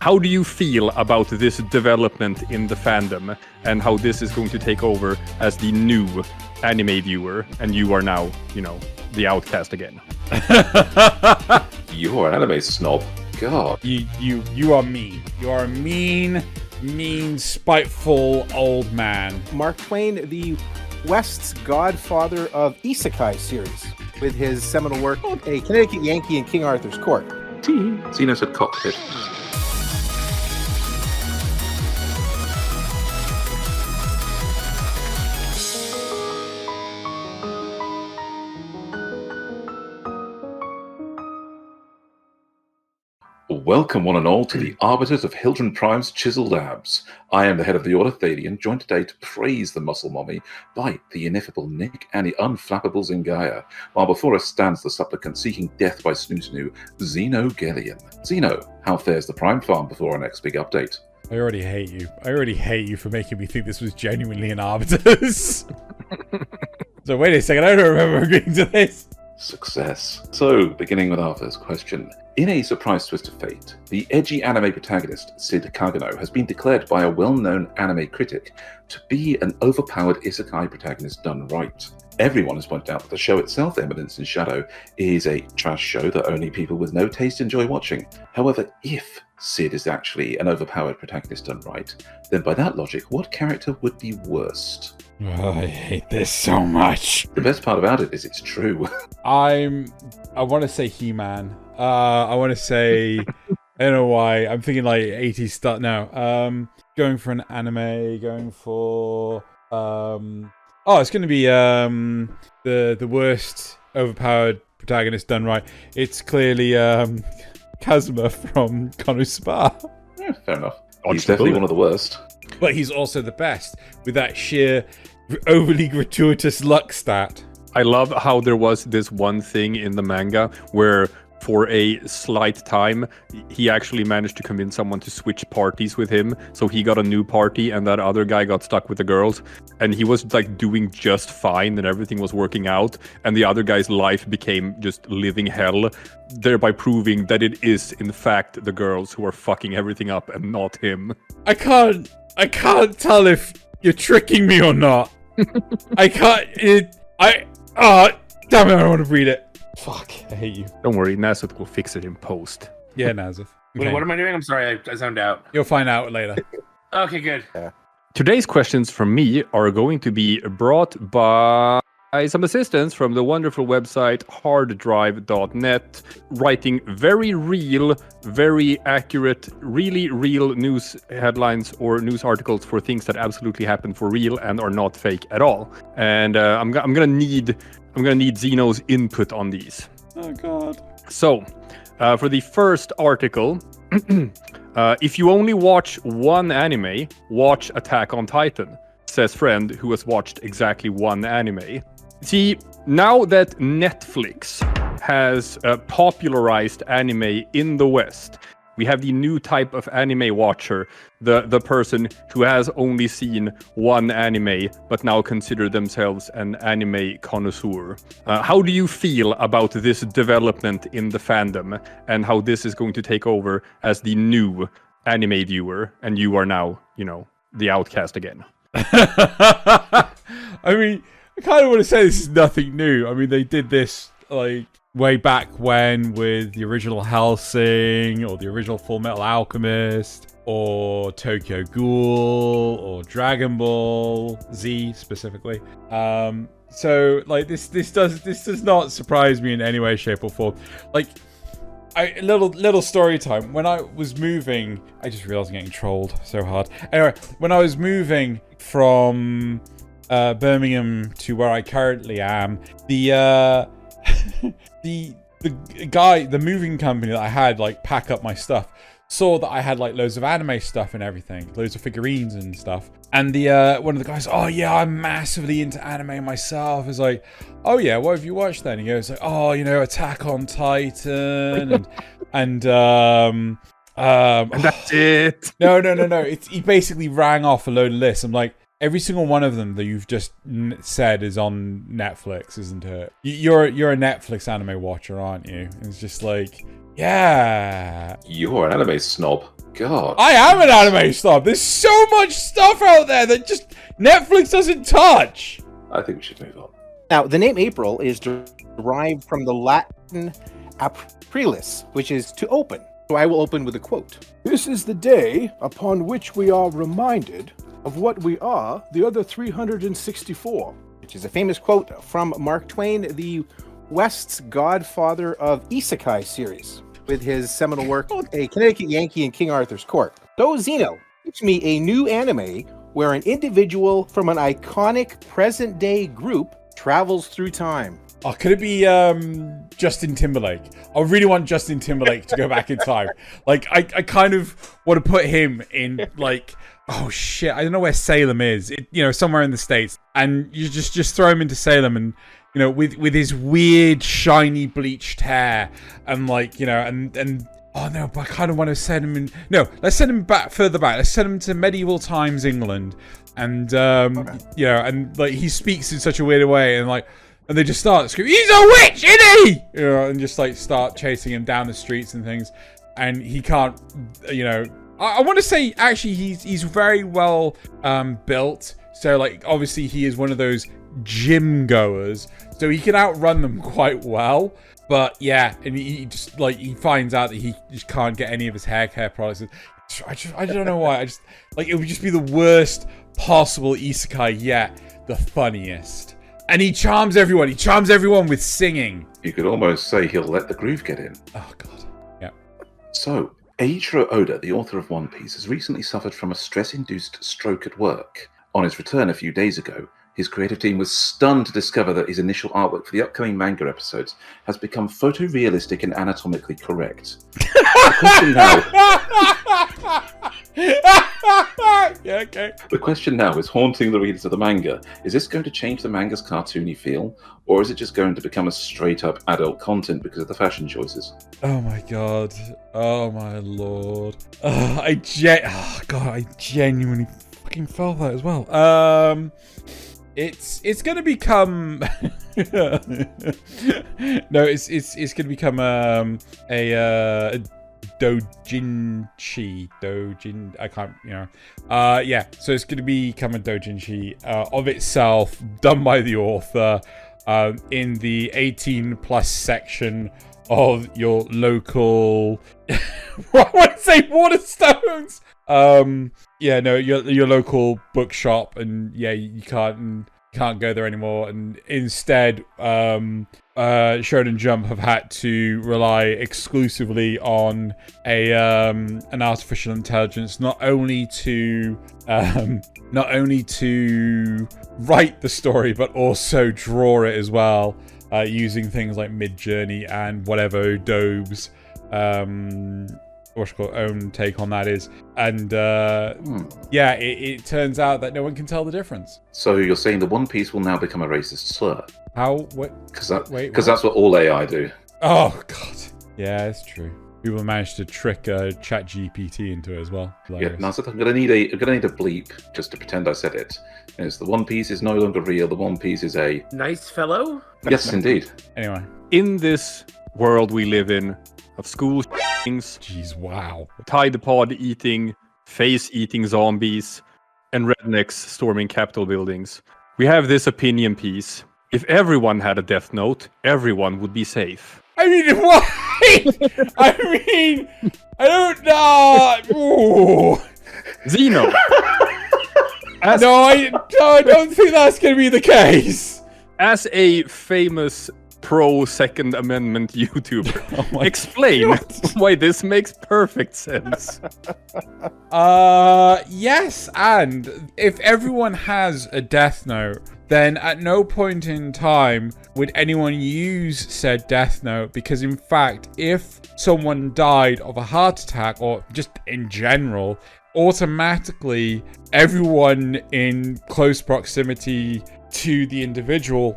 How do you feel about this development in the fandom and how this is going to take over as the new anime viewer, and you are now, the outcast again? You're an anime snob. God. You are mean. You are a mean, spiteful old man. Mark Twain, the West's godfather of isekai series, with his seminal work, A Connecticut Yankee in King Arthur's Court. Xeno said cockpit. Welcome one and all to the Arbiters of Hildren Prime's Chiseled Abs. I am the head of the Order Thaylien, joined today to praise the muscle mommy by the ineffable Nick and the unflappable Zingaia, while before us stands the supplicant seeking death by Snoo, Xenogelion. Xeno, how fares the Prime Farm before our next big update? I already hate you. I already hate you for making me think this was genuinely an Arbiters. So wait a second, I don't remember agreeing to this. Success. So, beginning with our first question. In a surprise twist of fate, the edgy anime protagonist, Sid Kagano, has been declared by a well-known anime critic to be an overpowered isekai protagonist done right. Everyone has pointed out that the show itself, Eminence in Shadow, is a trash show that only people with no taste enjoy watching. However, if Sid is actually an overpowered protagonist done right, then by that logic, what character would be worst? Oh, I hate this so much. The best part about it is it's true. I want to say He-Man. I want to say, I don't know why. I'm thinking like 80s stuff. No, going for an anime. Going for it's going to be the worst overpowered protagonist done right. It's clearly Kazuma from Konosuba. Yeah, fair enough. He's definitely one of the worst. But he's also the best with that sheer overly gratuitous luck stat. I love how there was this one thing in the manga where for a slight time, he actually managed to convince someone to switch parties with him. So he got a new party and that other guy got stuck with the girls. And he was like doing just fine and everything was working out. And the other guy's life became just living hell, thereby proving that it is, in fact, the girls who are fucking everything up and not him. I can't tell if you're tricking me or not. I can't. Damn it! I don't want to read it. Fuck! I hate you. Don't worry, Nasuth will fix it in post. Yeah, Nasuth. Okay. Wait, what am I doing? I'm sorry, I zoned out. You'll find out later. Okay, good. Today's questions from me are going to be brought by some assistance from the wonderful website harddrive.net, writing very real, very accurate, really real news headlines or news articles for things that absolutely happen for real and are not fake at all. And I'm gonna need Xeno's input on these. Oh God. So, for the first article, if you only watch one anime, watch Attack on Titan, says friend who has watched exactly one anime. See, now that Netflix has popularized anime in the West, we have the new type of anime watcher, the person who has only seen one anime but now consider themselves an anime connoisseur. How do you feel about this development in the fandom and how this is going to take over as the new anime viewer, and you are now, the outcast again? I mean, I kind of want to say this is nothing new. I mean, they did this like way back when with the original Hellsing or the original Full Metal Alchemist or Tokyo Ghoul or Dragon Ball Z specifically. So like this does not surprise me in any way, shape, or form. Like, little story time. When I was moving, I just realized I'm getting trolled so hard. Anyway, when I was moving from Birmingham to where I currently am, the guy, the moving company that I had like pack up my stuff, saw that I had like loads of anime stuff and everything, loads of figurines and stuff. And the one of the guys, oh yeah, I'm massively into anime myself. Is like, oh yeah, what have you watched then? He goes like, oh, Attack on Titan and that's it. No. He basically rang off a load of lists. I'm like, every single one of them that you've just said is on Netflix, isn't it? You're a Netflix anime watcher, aren't you? And it's just like, yeah. You're an anime snob. God. I am an anime snob. There's so much stuff out there that just Netflix doesn't touch. I think we should move on. Now, the name April is derived from the Latin aprilis, which is to open. So I will open with a quote. This is the day upon which we are reminded of what we are the other 364. Which is a famous quote from Mark Twain, the West's godfather of isekai series, with his seminal work, A Connecticut Yankee in King Arthur's Court. So, Xeno, teach me a new anime where an individual from an iconic present-day group travels through time. Oh, could it be Justin Timberlake? I really want Justin Timberlake to go back in time. Like, I kind of want to put him in, like, oh shit, I don't know where Salem is. Somewhere in the States. And you just throw him into Salem and, with his weird, shiny, bleached hair. And, and oh no, but I kind of want to send him in. No, let's send him further back. Let's send him to medieval times England. And, and, like, he speaks in such a weird way. And they just start screaming, he's a witch, isn't he? And just like start chasing him down the streets and things. And he can't, I want to say actually he's very well built. So like obviously he is one of those gym goers. So he can outrun them quite well. But yeah, and he just like he finds out that he just can't get any of his hair care products. I don't know why. It would just be the worst possible isekai yet, the funniest. And he charms everyone. He charms everyone with singing. You could almost say he'll let the groove get in. Oh, God. Yeah. So, Eiichiro Oda, the author of One Piece, has recently suffered from a stress-induced stroke at work. On his return a few days ago, his creative team was stunned to discover that his initial artwork for the upcoming manga episodes has become photorealistic and anatomically correct. The question now... Yeah, okay. The question now is haunting the readers of the manga. Is this going to change the manga's cartoony feel? Or is it just going to become a straight-up adult content because of the fashion choices? Oh my god. Oh my lord. I genuinely fucking felt that as well. It's gonna become no, it's gonna become a dojin, I can't, yeah, so it's going to become a dojinshi of itself, done by the author, in the 18 plus section of your local, I want to say Waterstones, your local bookshop, and yeah, you can't go there anymore, and instead Shonen Jump have had to rely exclusively on an artificial intelligence not only to write the story but also draw it as well, using things like Midjourney and whatever Adobe's own take on that is, and yeah, it turns out that no one can tell the difference. So you're saying the One Piece will now become a racist slur? How? What? Because that's what all AI do. Oh god, yeah, it's true. People managed to trick ChatGPT into it as well. Hilarious. Yeah, Nasuth, I'm gonna need a bleep just to pretend I said it. It's the One Piece is no longer real. The One Piece is a nice fellow. Yes, indeed. Anyway, in this world we live in, of school things, jeez, wow, Tide Pod eating, face eating zombies, and rednecks storming Capitol buildings, we have this opinion piece. If everyone had a death note, everyone would be safe. I mean, why? I don't know. Xeno. No, I don't think that's going to be the case. As a famous pro-Second Amendment YouTuber, explain why this makes perfect sense. Yes, and if everyone has a death note, then at no point in time would anyone use said death note, because in fact, if someone died of a heart attack or just in general, automatically everyone in close proximity to the individual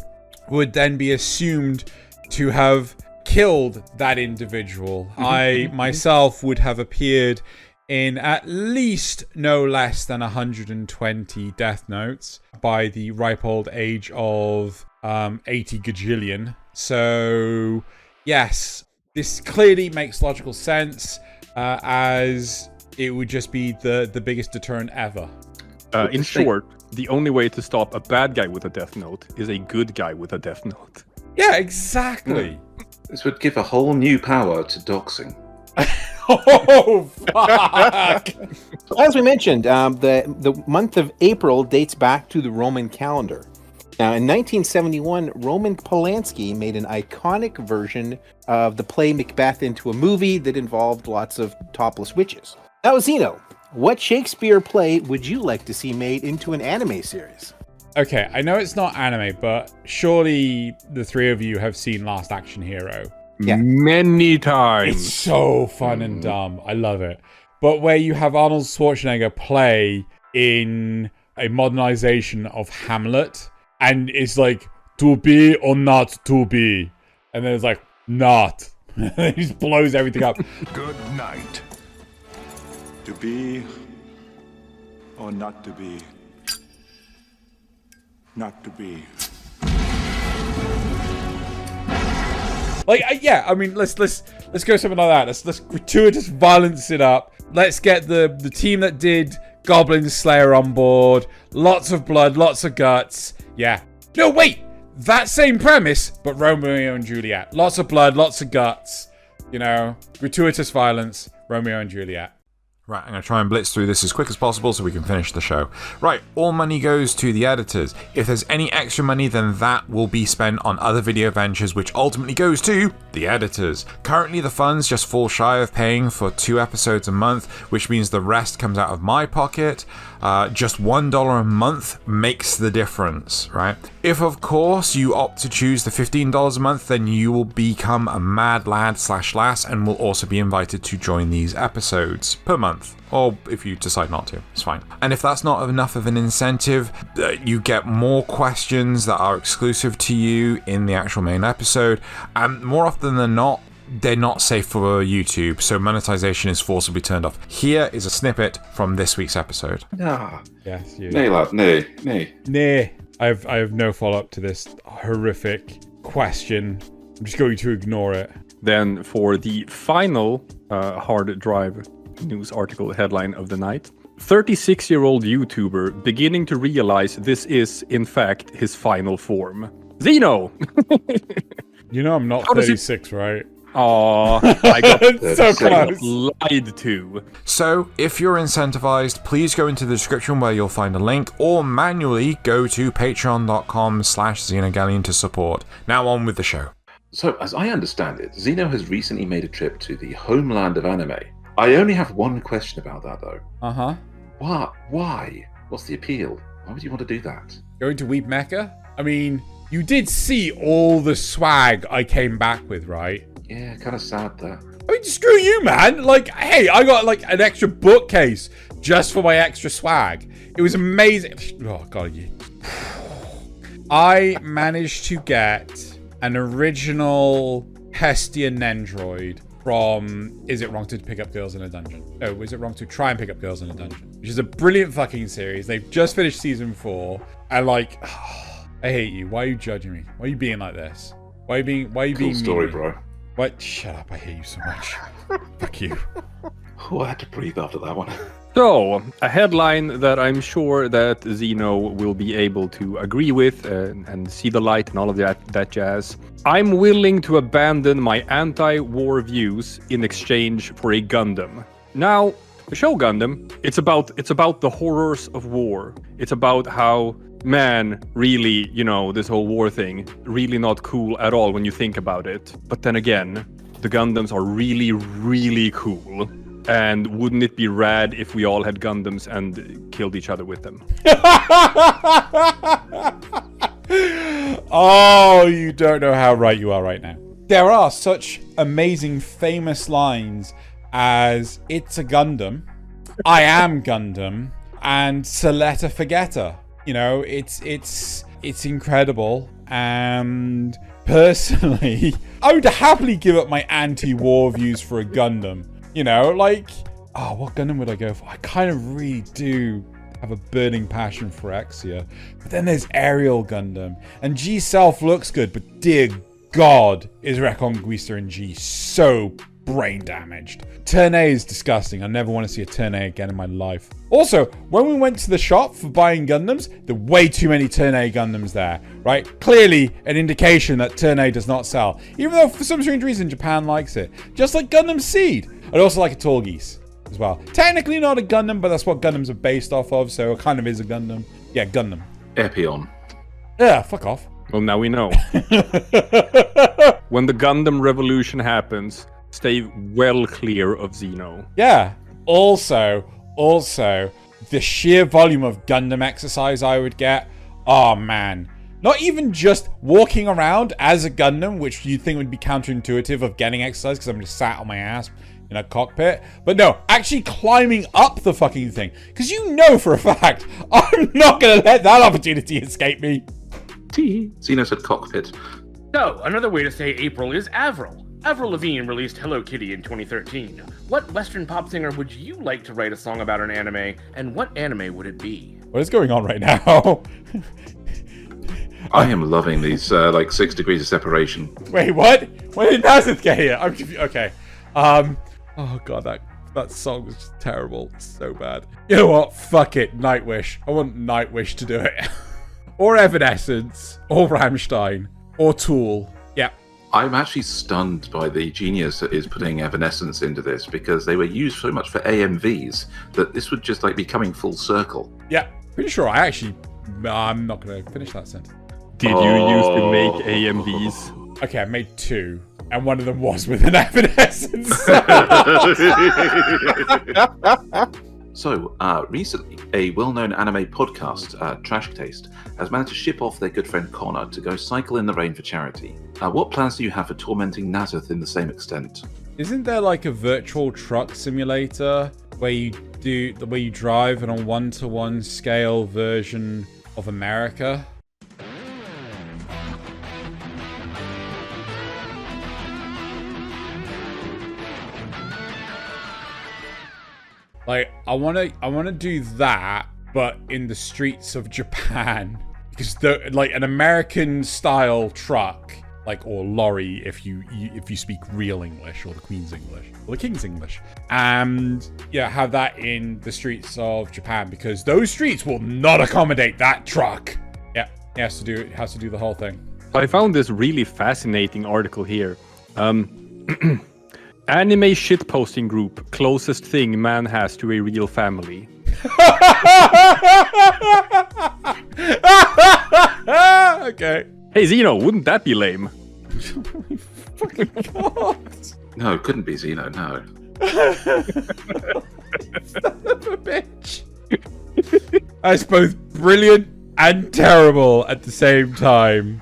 would then be assumed to have killed that individual. I myself would have appeared in at least no less than 120 death notes by the ripe old age of 80 gajillion. So yes, this clearly makes logical sense, as it would just be the biggest deterrent ever. In short, the only way to stop a bad guy with a death note is a good guy with a death note. Yeah, exactly. This would give a whole new power to doxing. Oh, fuck! As we mentioned, the month of April dates back to the Roman calendar. Now, in 1971, Roman Polanski made an iconic version of the play Macbeth into a movie that involved lots of topless witches. Now, Xeno, what Shakespeare play would you like to see made into an anime series? Okay, I know it's not anime, but surely the three of you have seen Last Action Hero. Yeah. Many times. It's so fun and dumb. I love it. But where you have Arnold Schwarzenegger play in a modernization of Hamlet, and it's like, to be or not to be. And then it's like, not. It just blows everything up. Good night. To be or not to be. Not to be. Like, yeah, I mean, let's go something like that. Let's gratuitous violence it up. Let's get the team that did Goblin Slayer on board. Lots of blood, lots of guts. Yeah. No, wait! That same premise, but Romeo and Juliet. Lots of blood, lots of guts. You know, gratuitous violence, Romeo and Juliet. Right, I'm going to try and blitz through this as quick as possible so we can finish the show. Right, all money goes to the editors. If there's any extra money, then that will be spent on other video ventures, which ultimately goes to the editors. Currently, the funds just fall shy of paying for 2 episodes a month, which means the rest comes out of my pocket. Just $1 a month makes the difference, right? If, of course, you opt to choose the $15 a month, then you will become a mad lad / lass and will also be invited to join these episodes per month. Or if you decide not to, it's fine. And if that's not enough of an incentive, you get more questions that are exclusive to you in the actual main episode. And more often than not, they're not safe for YouTube, so monetization is forcibly turned off. Here is a snippet from this week's episode. Ah, Yes, you. nay, lad, nay. Nah, I have no follow-up to this horrific question. I'm just going to ignore it. Then for the final hard drive news article headline of the night, 36-year-old YouTuber beginning to realize this is, in fact, his final form. Xeno! You know I'm not 36, right? Aw, I got So close. lied to. So, if you're incentivized, please go into the description where you'll find a link, or manually go to patreon.com/Xenogelion to support. Now on with the show. So, as I understand it, Xeno has recently made a trip to the homeland of anime. I only have one question about that, though. Uh-huh. Why? What's the appeal? Why would you want to do that? Going to Weep Mecca? I mean, you did see all the swag I came back with, right? Yeah, kind of sad that. I mean, screw you, man. Like, hey, I got like an extra bookcase just for my extra swag. It was amazing. Oh, God. I managed to get an original Hestia Nendroid from Is It Wrong to Pick Up Girls in a Dungeon? Oh, Is It Wrong to Try and Pick Up Girls in a Dungeon? Which is a brilliant fucking series. They've just finished season 4. And like, I hate you. Why are you judging me? Why are you being like this? Why are you being Cool mean? story, bro. What? Shut up. I hate you so much. Fuck you. Oh, I had to breathe after that one. So, a headline that I'm sure that Xeno will be able to agree with and see the light and all of that jazz. I'm willing to abandon my anti-war views in exchange for a Gundam. Now, the show Gundam, it's about the horrors of war. It's about how, man, really, this whole war thing, really not cool at all when you think about it. But then again, the Gundams are really, really cool. And wouldn't it be rad if we all had Gundams and killed each other with them? Oh, you don't know how right you are right now. There are such amazing famous lines as "It's a Gundam," "I am Gundam," and "Soletta Forgetta." It's incredible. And personally, I would happily give up my anti-war views for a Gundam. What Gundam would I go for? I kind of really do have a burning passion for Exia. But then there's Aerial Gundam. And G Self looks good, but dear God, is Reconquista and G so brain damaged. Turn A is disgusting. I never want to see a Turn A again in my life. Also, when we went to the shop for buying Gundams, there were way too many Turn A Gundams there, right? Clearly an indication that Turn A does not sell, even though for some strange reason Japan likes it. Just like Gundam Seed. I'd also like a Tall Geese as well. Technically not a Gundam, but that's what Gundams are based off of, so it kind of is a Gundam. Yeah, Gundam. Epion. Yeah, fuck off. Well, now we know. When the Gundam revolution happens, stay well clear of Xeno. Yeah. Also, the sheer volume of Gundam exercise I would get. Oh, man. Not even just walking around as a Gundam, which you think would be counterintuitive of getting exercise because I'm just sat on my ass in a cockpit. But no, actually climbing up the fucking thing. Because you know for a fact, I'm not going to let that opportunity escape me. Xeno said cockpit. So, another way to say April is Avril. Avril Lavigne released Hello Kitty in 2013. What Western pop singer would you like to write a song about an anime, and what anime would it be? What is going on right now? I am loving these, 6 degrees of separation. Wait, what? When did Nasuth get here? I'm confused. Okay. Oh god, that song was just terrible. It's so bad. You know what? Fuck it. Nightwish. I want Nightwish to do it. Or Evanescence. Or Rammstein. Or Tool. Yeah. I'm actually stunned by the genius that is putting Evanescence into this, because they were used so much for AMVs that this would just be coming full circle. Yeah. Pretty sure I'm not going to finish that sentence. Did you used to make AMVs? Okay, I made 2. And one of them was with an Evanescence. So, recently, a well-known anime podcast, Trash Taste, has managed to ship off their good friend Connor to go cycle in the rain for charity. What plans do you have for tormenting Nasuth in the same extent? Isn't there like a virtual truck simulator where you drive in a 1-to-1 scale version of America? Like, I wanna do that, but in the streets of Japan, because an American style truck, or lorry, if you speak real English or the Queen's English or the King's English, and have that in the streets of Japan, because those streets will not accommodate that truck. Yeah, it has to do the whole thing. I found this really fascinating article here. Anime shitposting group, closest thing man has to a real family. Okay. Hey Xeno, wouldn't that be lame? Fucking God. No, it couldn't be Xeno, no. Son of a bitch. That's both brilliant and terrible at the same time.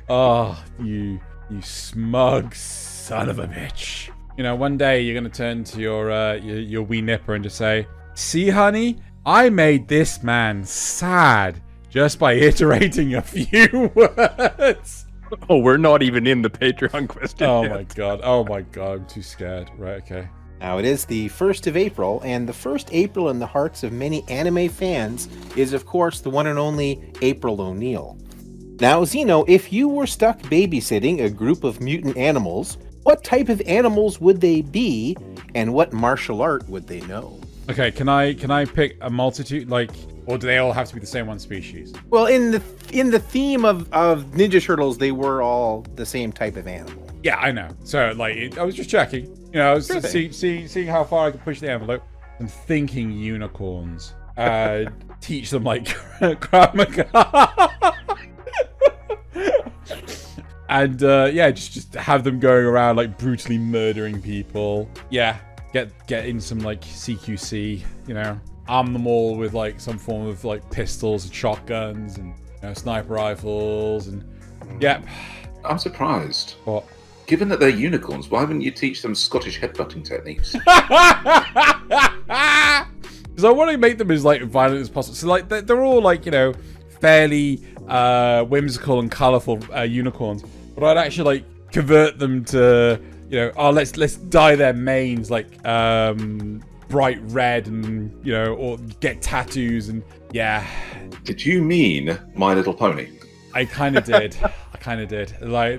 Oh, you smug son of a bitch. You know, one day you're gonna turn to your wee nipper and just say, "See, honey, I made this man sad just by iterating a few words." Oh, we're not even in the Patreon question. Oh yet. my god. Oh my god. I'm too scared. Right. Okay. Now it is the 1st of April, and the 1st April in the hearts of many anime fans is, of course, the one and only April O'Neil. Now, Xeno, if you were stuck babysitting a group of mutant animals, what type of animals would they be, and what martial art would they know? Okay, can I pick a multitude, or do they all have to be the same one species? Well, in the theme of Ninja Turtles, they were all the same type of animal. Yeah, I know. So, I was just checking. You know, I was just seeing how far I could push the envelope. I'm thinking unicorns. Teach them, Krav Maga. And, just have them going around, brutally murdering people. Yeah, get in some, CQC, arm them all with, some form of, pistols and shotguns and, sniper rifles and, yeah. I'm surprised. What? Given that they're unicorns, why wouldn't you teach them Scottish headbutting techniques? Because I want to make them as, violent as possible. So, they're all, fairly whimsical and colourful unicorns. But I'd actually convert them to, let's dye their manes bright red and or get tattoos and yeah. Did you mean My Little Pony? I kind of did.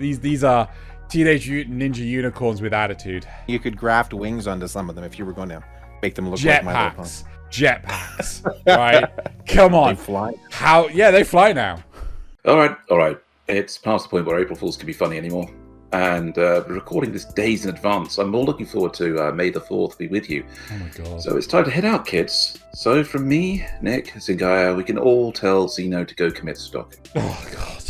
These are Teenage Mutant Ninja Unicorns with attitude. You could graft wings onto some of them if you were going to make them look like My Little Pony. Jetpacks. Right? Come on. They fly. How? Yeah, they fly now. All right. It's past the point where April Fools can be funny anymore. And we're recording this days in advance. I'm more looking forward to May the 4th be with you. Oh my god. So it's time to head out, kids. So from me, Nick, Zingaia, we can all tell Xeno to go commit stock. Oh god.